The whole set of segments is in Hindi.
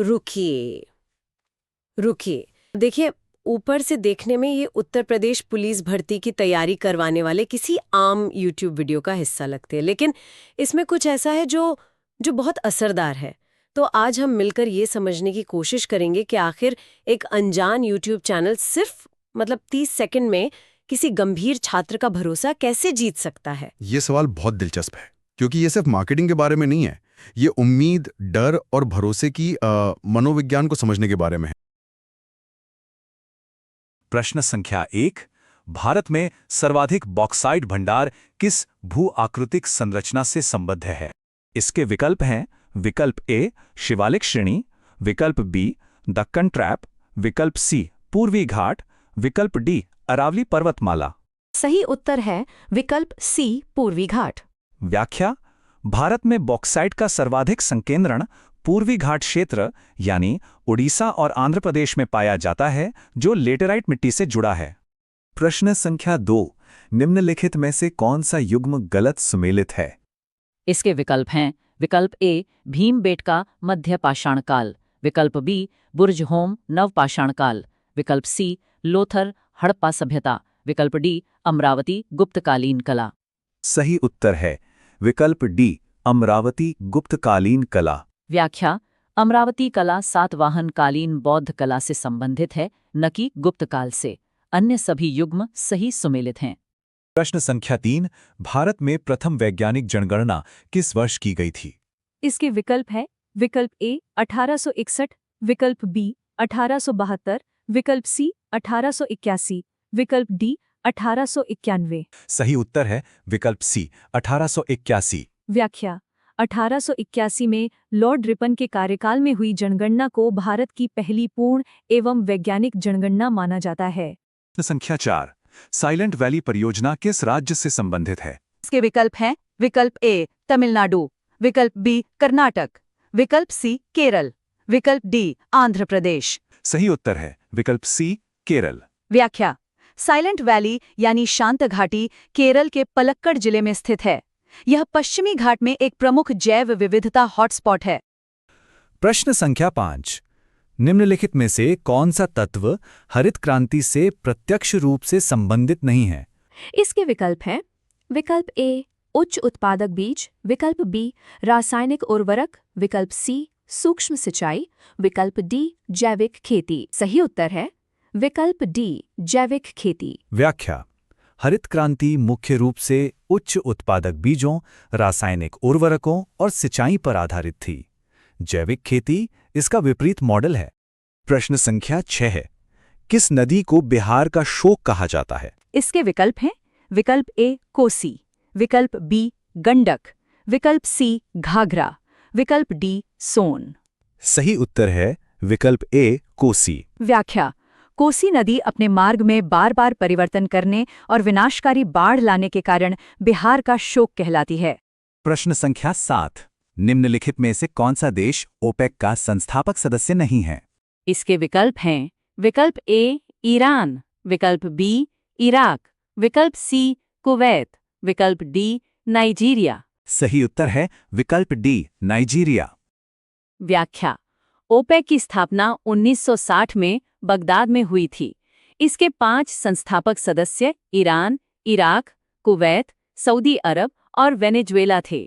रुकिए रुकिए, देखिए, ऊपर से देखने में ये उत्तर प्रदेश पुलिस भर्ती की तैयारी करवाने वाले किसी आम यूट्यूब वीडियो का हिस्सा लगते हैं, लेकिन इसमें कुछ ऐसा है जो जो बहुत असरदार है। तो आज हम मिलकर ये समझने की कोशिश करेंगे कि आखिर एक अनजान यूट्यूब चैनल सिर्फ 30 सेकंड में किसी गंभीर छात्र का भरोसा कैसे जीत सकता है। ये सवाल बहुत दिलचस्प है, क्योंकि ये सिर्फ मार्केटिंग के बारे में नहीं है। ये उम्मीद, डर और भरोसे की मनोविज्ञान को समझने के बारे में है। प्रश्न संख्या 1, भारत में सर्वाधिक बॉक्साइट भंडार किस भू आकृतिक संरचना से संबद्ध है? इसके विकल्प हैं: विकल्प ए शिवालिक श्रेणी, विकल्प बी दक्कन ट्रैप, विकल्प सी पूर्वी घाट, विकल्प डी अरावली पर्वतमाला। सही उत्तर है विकल्प सी पूर्वी घाट। व्याख्या: भारत में बॉक्साइट का सर्वाधिक संकेंद्रण पूर्वी घाट क्षेत्र यानी उड़ीसा और आंध्र प्रदेश में पाया जाता है, जो लेटेराइट मिट्टी से जुड़ा है। प्रश्न संख्या 2, निम्नलिखित में से कौन सा युग्म गलत सुमेलित है? इसके विकल्प हैं: विकल्प ए भीमबेटका मध्य पाषाण काल, विकल्प बी बुर्ज होम नव पाषाण काल, विकल्प सी लोथर हड़प्पा सभ्यता, विकल्प डी अमरावती गुप्तकालीन कला। सही उत्तर है विकल्प डी अमरावती गुप्तकालीन कला। व्याख्या: अमरावती कला सातवाहन कालीन बौद्ध कला से संबंधित है, न कि गुप्त काल से। अन्य सभी युग्म सही सुमेलित हैं। प्रश्न संख्या 3, भारत में प्रथम वैज्ञानिक जनगणना किस वर्ष की गई थी? इसके विकल्प है: विकल्प ए 1861, विकल्प बी 1872, विकल्प सी 1881, विकल्प डी 1891। सही उत्तर है विकल्प सी 1881। व्याख्या: 1881 में लॉर्ड रिपन के कार्यकाल में हुई जनगणना को भारत की पहली पूर्ण एवं वैज्ञानिक जनगणना माना जाता है। प्रश्न संख्या 4, साइलेंट वैली परियोजना किस राज्य से संबंधित है? इसके विकल्प हैं: विकल्प ए तमिलनाडु, विकल्प बी कर्नाटक, विकल्प सी केरल, विकल्प डी आंध्र प्रदेश। सही उत्तर है विकल्प सी केरल। व्याख्या: साइलेंट वैली यानी शांत घाटी केरल के पलक्कड़ जिले में स्थित है। यह पश्चिमी घाट में एक प्रमुख जैव विविधता हॉटस्पॉट है। प्रश्न संख्या 5, निम्नलिखित में से कौन सा तत्व हरित क्रांति से प्रत्यक्ष रूप से संबंधित नहीं है? इसके विकल्प हैं: विकल्प ए उच्च उत्पादक बीज, विकल्प बी रासायनिक उर्वरक, विकल्प सी सूक्ष्म सिंचाई, विकल्प डी जैविक खेती। सही उत्तर है विकल्प डी जैविक खेती। व्याख्या: हरित क्रांति मुख्य रूप से उच्च उत्पादक बीजों, रासायनिक उर्वरकों और सिंचाई पर आधारित थी। जैविक खेती इसका विपरीत मॉडल है। प्रश्न संख्या 6 है, किस नदी को बिहार का शोक कहा जाता है? इसके विकल्प हैं: विकल्प ए कोसी, विकल्प बी गंडक, विकल्प सी घाघरा, विकल्प डी सोन। सही उत्तर है विकल्प ए कोसी। व्याख्या: कोसी नदी अपने मार्ग में बार बार परिवर्तन करने और विनाशकारी बाढ़ लाने के कारण बिहार का शोक कहलाती है। प्रश्न संख्या 7, निम्नलिखित में से कौन सा देश ओपेक का संस्थापक सदस्य नहीं है? इसके विकल्प हैं: विकल्प ए ईरान, विकल्प बी इराक, विकल्प सी कुवैत, विकल्प डी नाइजीरिया। सही उत्तर है विकल्प डी नाइजीरिया। व्याख्या: ओपेक की स्थापना 1960 में बगदाद में हुई थी। इसके 5 संस्थापक सदस्य ईरान, इराक, कुवैत, सऊदी अरब और वेनेजुएला थे।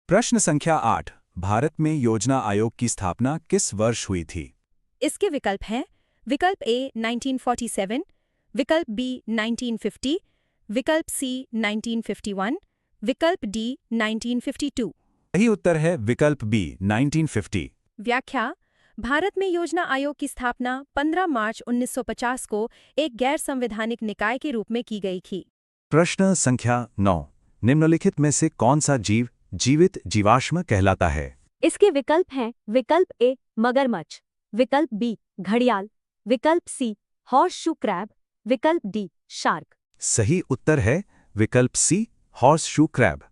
प्रश्न संख्या 8, भारत में योजना आयोग की स्थापना किस वर्ष हुई थी? इसके विकल्प हैं: विकल्प ए 1947, विकल्प बी 1950, विकल्प सी 1951, विकल्प डी 1952। सही उत्तर है विकल्प बी 1950। व्याख्या: भारत में योजना आयोग की स्थापना 15 मार्च 1950 को एक गैर संवैधानिक निकाय के रूप में की गई थी। प्रश्न संख्या 9, निम्नलिखित में से कौन सा जीव जीवित जीवाश्म कहलाता है? इसके विकल्प हैं: विकल्प ए मगरमच्छ, विकल्प बी घड़ियाल, विकल्प सी हॉर्स शू क्रैब, विकल्प डी शार्क। सही उत्तर है विकल्प सी हॉर्स शू क्रैब।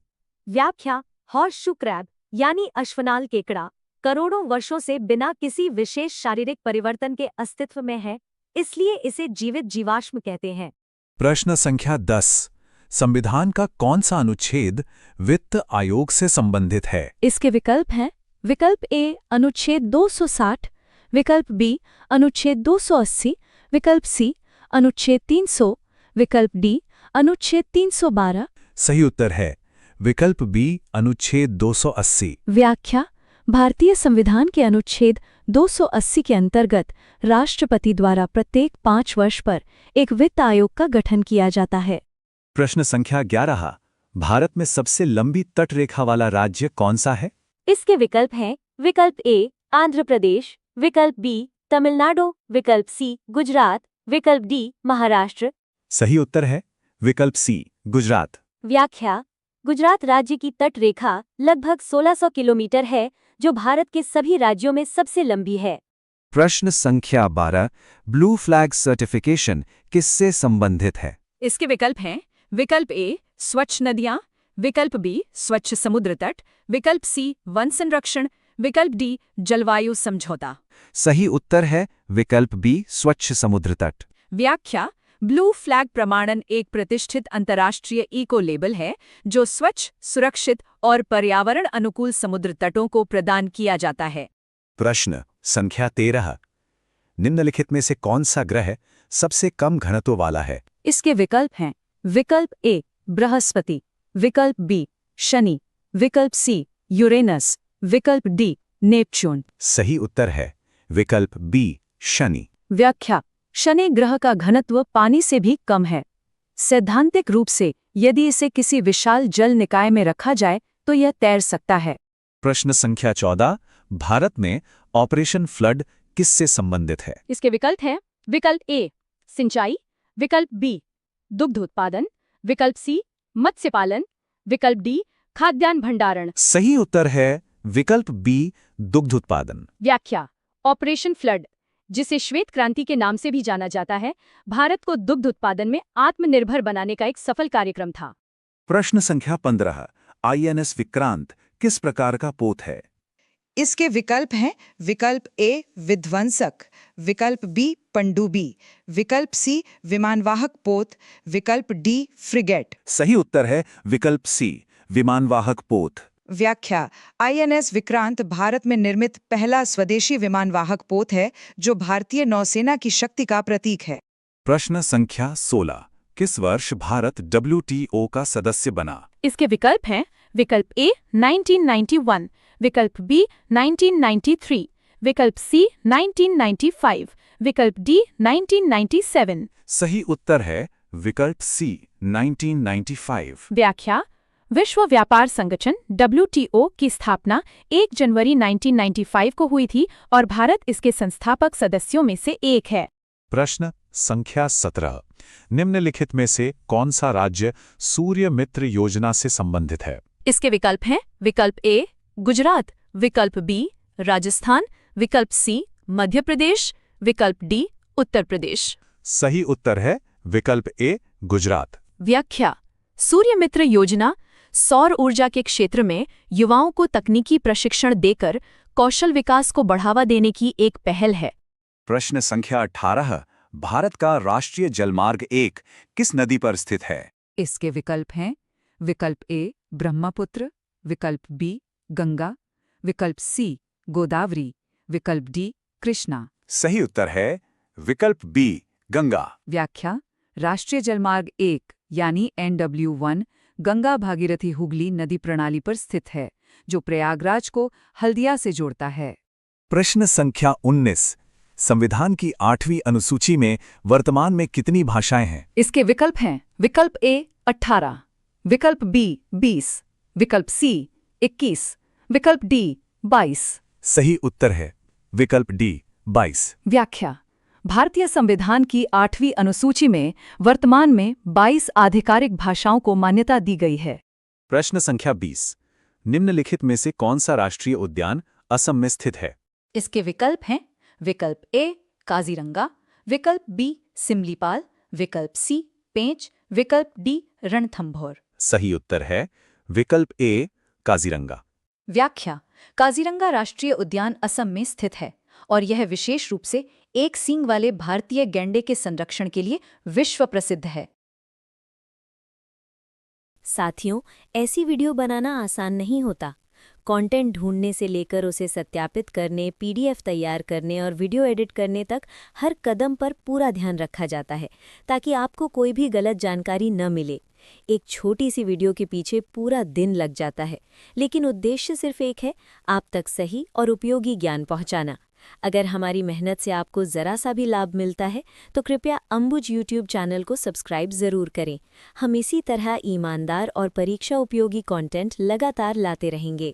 व्याख्या: हॉर्स शू क्रैब यानी अश्वनाल केकड़ा करोड़ों वर्षों से बिना किसी विशेष शारीरिक परिवर्तन के अस्तित्व में है, इसलिए इसे जीवित जीवाश्म कहते हैं। प्रश्न संख्या 10, संविधान का कौन सा अनुच्छेद वित्त आयोग से संबंधित है? इसके विकल्प हैं: विकल्प ए अनुच्छेद 260, विकल्प बी अनुच्छेद 280, विकल्प सी अनुच्छेद 300, विकल्प डी अनुच्छेद 312। सही उत्तर है विकल्प बी अनुच्छेद 280। व्याख्या भारतीय संविधान के अनुच्छेद 280 के अंतर्गत राष्ट्रपति द्वारा प्रत्येक 5 वर्ष पर एक वित्त आयोग का गठन किया जाता है। प्रश्न संख्या 11 भारत में सबसे लंबी तटरेखा वाला राज्य कौन सा है? इसके विकल्प हैं विकल्प ए आंध्र प्रदेश, विकल्प बी तमिलनाडु, विकल्प सी गुजरात, विकल्प डी महाराष्ट्र। सही उत्तर है विकल्प सी गुजरात। व्याख्या गुजरात राज्य की तट रेखा लगभग 1600 किलोमीटर है, जो भारत के सभी राज्यों में सबसे लंबी है। प्रश्न संख्या 12 ब्लू फ्लैग सर्टिफिकेशन किससे संबंधित है? इसके विकल्प हैं विकल्प ए स्वच्छ नदियां, विकल्प बी स्वच्छ समुद्र तट, विकल्प सी वन संरक्षण, विकल्प डी जलवायु समझौता। सही उत्तर है विकल्प बी स्वच्छ समुद्र तट। व्याख्या ब्लू फ्लैग प्रमाणन एक प्रतिष्ठित अंतर्राष्ट्रीय इको लेबल है जो स्वच्छ, सुरक्षित और पर्यावरण अनुकूल समुद्र तटों को प्रदान किया जाता है। प्रश्न संख्या 13 निम्नलिखित में से कौन सा ग्रह सबसे कम घनत्व वाला है? इसके विकल्प हैं विकल्प ए बृहस्पति, विकल्प बी शनि, विकल्प सी यूरेनस, विकल्प डी नेपच्यून। सही उत्तर है विकल्प बी शनि। व्याख्या शनि ग्रह का घनत्व पानी से भी कम है। सैद्धांतिक रूप से यदि इसे किसी विशाल जल निकाय में रखा जाए तो यह तैर सकता है। प्रश्न संख्या 14 भारत में ऑपरेशन फ्लड किससे संबंधित है? इसके विकल्प हैं विकल्प ए सिंचाई, विकल्प बी दुग्ध उत्पादन, विकल्प सी मत्स्य पालन, विकल्प डी खाद्यान्न भंडारण। सही उत्तर है विकल्प बी दुग्ध उत्पादन। व्याख्या ऑपरेशन फ्लड, जिसे श्वेत क्रांति के नाम से भी जाना जाता है, भारत को दुग्ध उत्पादन में आत्मनिर्भर बनाने का एक सफल कार्यक्रम था। प्रश्न संख्या 15 आईएनएस विक्रांत किस प्रकार का पोत है? इसके विकल्प हैं विकल्प ए विध्वंसक, विकल्प बी पनडुब्बी, विकल्प सी विमानवाहक पोत, विकल्प डी फ्रिगेट। सही उत्तर है विकल्प सी विमानवाहक पोत। व्याख्या आईएनएस विक्रांत भारत में निर्मित पहला स्वदेशी विमानवाहक पोत है जो भारतीय नौसेना की शक्ति का प्रतीक है। प्रश्न संख्या 16 किस वर्ष भारत WTO का सदस्य बना? इसके विकल्प हैं विकल्प ए 1991, विकल्प बी 1993, विकल्प सी 1995, विकल्प डी 1997। सही उत्तर है विकल्प सी 1995। व्याख्या विश्व व्यापार संगठन WTO की स्थापना 1 जनवरी 1995 को हुई थी और भारत इसके संस्थापक सदस्यों में से एक है। प्रश्न संख्या 17 निम्नलिखित में से कौन सा राज्य सूर्य मित्र योजना से संबंधित है? इसके विकल्प हैं विकल्प ए गुजरात, विकल्प बी राजस्थान, विकल्प सी मध्य प्रदेश, विकल्प डी उत्तर प्रदेश। सही उत्तर है विकल्प ए गुजरात। व्याख्या सूर्य मित्र योजना सौर ऊर्जा के क्षेत्र में युवाओं को तकनीकी प्रशिक्षण देकर कौशल विकास को बढ़ावा देने की एक पहल है। प्रश्न संख्या 18 भारत का राष्ट्रीय जलमार्ग 1 किस नदी पर स्थित है? इसके विकल्प हैं विकल्प ए ब्रह्मपुत्र, विकल्प बी गंगा, विकल्प सी गोदावरी, विकल्प डी कृष्णा। सही उत्तर है विकल्प बी गंगा। व्याख्या राष्ट्रीय जलमार्ग 1 यानी NW1 गंगा भागीरथी हुगली नदी प्रणाली पर स्थित है, जो प्रयागराज को हल्दिया से जोड़ता है। प्रश्न संख्या 19 संविधान की 8वीं अनुसूची में वर्तमान में कितनी भाषाएं हैं? इसके विकल्प हैं विकल्प ए 18, विकल्प बी 20, विकल्प सी 21, विकल्प डी 22। सही उत्तर है विकल्प डी 22। व्याख्या भारतीय संविधान की 8वीं अनुसूची में वर्तमान में 22 आधिकारिक भाषाओं को मान्यता दी गई है। प्रश्न संख्या 20 निम्नलिखित में से कौन सा राष्ट्रीय उद्यान असम में स्थित है? इसके विकल्प हैं विकल्प ए काजीरंगा, विकल्प बी सिमलीपाल, विकल्प सी पेंच, विकल्प डी रणथंभौर। सही उत्तर है विकल्प ए काजीरंगा। व्याख्या काजीरंगा राष्ट्रीय उद्यान असम में स्थित है और यह विशेष रूप से एक सींग वाले भारतीय गैंडे के संरक्षण के लिए विश्व प्रसिद्ध है। साथियों, ऐसी वीडियो बनाना आसान नहीं होता। कंटेंट ढूंढने से लेकर उसे सत्यापित करने, पीडीएफ तैयार करने और वीडियो एडिट करने तक हर कदम पर पूरा ध्यान रखा जाता है ताकि आपको कोई भी गलत जानकारी न मिले। एक छोटी सी वीडियो के पीछे पूरा दिन लग जाता है, लेकिन उद्देश्य सिर्फ एक है, आप तक सही और उपयोगी ज्ञान पहुंचाना। अगर हमारी मेहनत से आपको ज़रा सा भी लाभ मिलता है तो कृपया अंबुज यूट्यूब चैनल को सब्सक्राइब ज़रूर करें। हम इसी तरह ईमानदार और परीक्षा उपयोगी कंटेंट लगातार लाते रहेंगे।